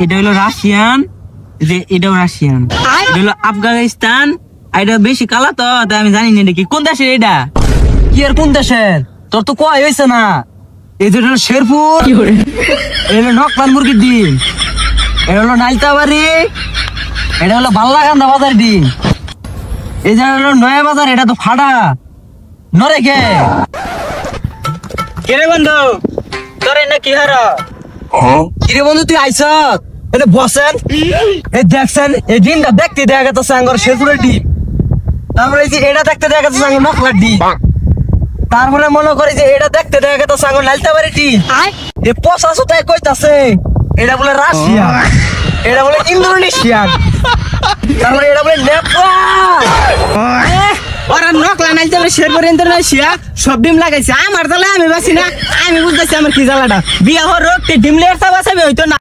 এটা হলো রাশিয়ান, যে এটাও রাশিয়ান, এটা হলো আফগানিস্তান। এটা বেশি কালা তো, তাই আমি জানি না এটা কি কোন দেশের। এটা কি আর কোন দেশের তোর তো কয় হয়েছে না। এই যে হলো শেরপুর, এটা হলো নকলান মুরগির ডিম, এটা হলো নাইলতাবাড়ি, এটা হলো বাল্লাকান্দা বাজার ডিম, এই যে হলো নয়া বাজার, এটা তো ফাটা নরে কে। কে রে বন্ধু, তোর না কি হার? কিরে বন্ধু তুই আইস এটা বসেন, এই দেখছেন এই ডিমটা দেখতে দেখা গেছে আঙ্গর শেরপুরের ডিম, তারপরে এই যে এটা দেখতে দেখা গেছে আঙ্গর নকলার ডিম, তারপরে মনে করে যে এটা দেখতে দেখা গেছে আঙ্গর নাইলতাবাড়ি ডিম। এ পচাশো তাই কইতাছে এটা বলে রাশিয়া, এটা বলে ইন্দোনেশিয়ান, তারপরে এটা বলে নেপাল। ওরা নকলা নাই যাবে শেরপুর ইন্দোনেশিয়া সব ডিম লাগাইছে। আমার জ্বালা আমি বাসি না, আমি বুঝতেছি আমার কি জ্বালাটা। বিয়া হওয়ার রোগ ডিম লেয়ার বাঁচাবে হইতো না।